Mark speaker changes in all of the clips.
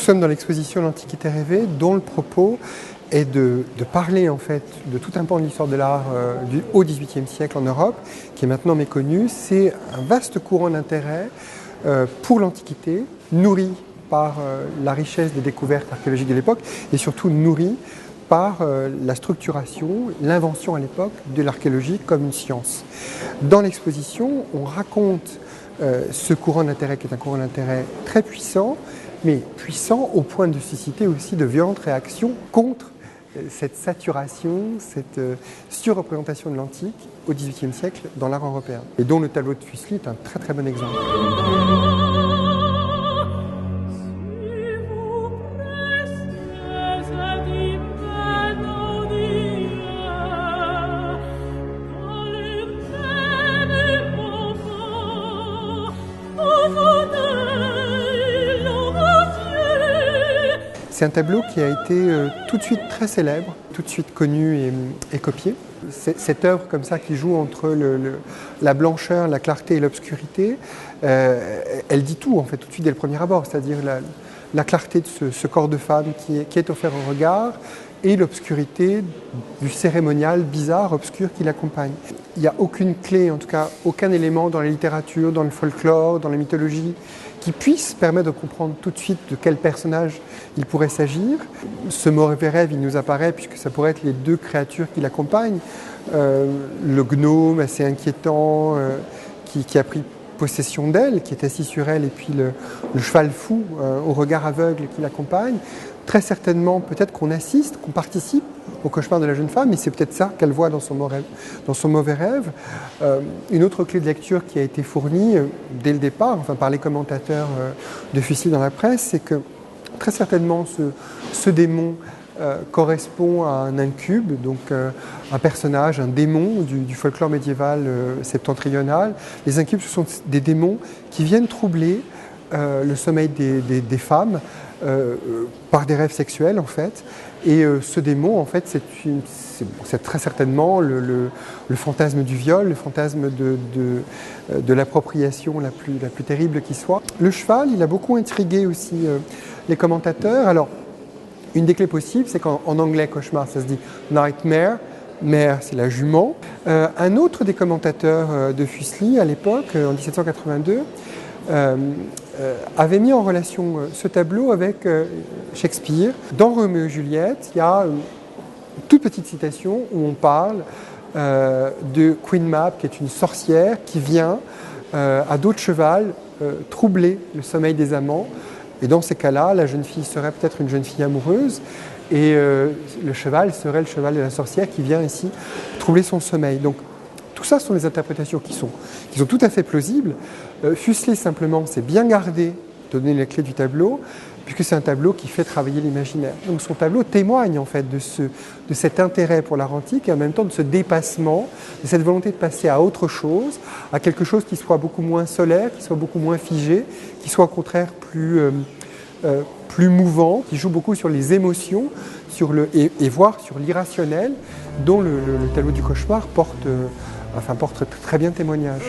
Speaker 1: sommes dans l'exposition L'Antiquité rêvée, dont le propos est de parler en fait de tout un pan de l'histoire de l'art au XVIIIe siècle en Europe, qui est maintenant méconnu. C'est un vaste courant d'intérêt pour l'Antiquité, nourri par la richesse des découvertes archéologiques de l'époque et surtout nourri par la structuration, l'invention à l'époque de l'archéologie comme une science. Dans l'exposition, on raconte ce courant d'intérêt qui est un courant d'intérêt très puissant, mais puissant au point de susciter aussi de violentes réactions contre cette saturation, cette surreprésentation de l'antique au XVIIIe siècle dans l'art européen. Et dont le tableau de Fuseli est un très très bon exemple. C'est un tableau qui a été tout de suite très célèbre, tout de suite connu et copié. Cette œuvre comme ça qui joue entre la blancheur, la clarté et l'obscurité, elle dit tout en fait tout de suite dès le premier abord, c'est-à-dire la clarté de ce corps de femme qui est offert au regard et l'obscurité du cérémonial bizarre, obscur qui l'accompagne. Il n'y a aucune clé, en tout cas aucun élément dans la littérature, dans le folklore, dans la mythologie, qui puisse permettre de comprendre tout de suite de quel personnage il pourrait s'agir. Ce mauvais rêve, il nous apparaît puisque ça pourrait être les deux créatures qui l'accompagnent. Le gnome assez inquiétant qui a pris possession d'elle, qui est assis sur elle, et puis le cheval fou au regard aveugle qui l'accompagne. Très certainement, peut-être qu'on assiste, qu'on participe au cauchemar de la jeune femme, et c'est peut-être ça qu'elle voit dans son mauvais rêve. Une autre clé de lecture qui a été fournie dès le départ, enfin par les commentateurs de Fuseli dans la presse, c'est que très certainement ce démon correspond à un incube, donc un personnage, un démon du folklore médiéval septentrional. Les incubes, ce sont des démons qui viennent troubler le sommeil des femmes par des rêves sexuels en fait. Et ce démon, en fait, c'est très certainement le fantasme du viol, le fantasme de l'appropriation la plus terrible qui soit. Le cheval, il a beaucoup intrigué aussi les commentateurs. Alors, une des clés possibles, c'est qu'en anglais, cauchemar, ça se dit nightmare. Mère, c'est la jument. Un autre des commentateurs de Fuseli, à l'époque, en 1782, avait mis en relation ce tableau avec Shakespeare. Dans Roméo et Juliette, il y a une toute petite citation où on parle de Queen Mab, qui est une sorcière qui vient à dos de cheval troubler le sommeil des amants. Et dans ces cas-là, la jeune fille serait peut-être une jeune fille amoureuse et le cheval serait le cheval de la sorcière qui vient ici troubler son sommeil. Donc, tout ça sont des interprétations qui sont tout à fait plausibles. Fuseli, simplement, s'est bien gardé de donner les clés du tableau, puisque c'est un tableau qui fait travailler l'imaginaire. Donc son tableau témoigne en fait de cet intérêt pour l'art antique et en même temps de ce dépassement, de cette volonté de passer à autre chose, à quelque chose qui soit beaucoup moins solaire, qui soit beaucoup moins figé, qui soit au contraire plus mouvant, qui joue beaucoup sur les émotions et voire sur l'irrationnel, dont le tableau du cauchemar porte très bien témoignage.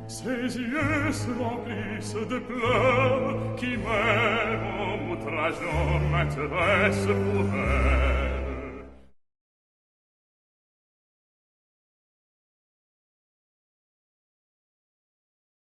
Speaker 2: Ses yeux se remplissent de pleurs qui même en outrageant m'intéressent pour elle.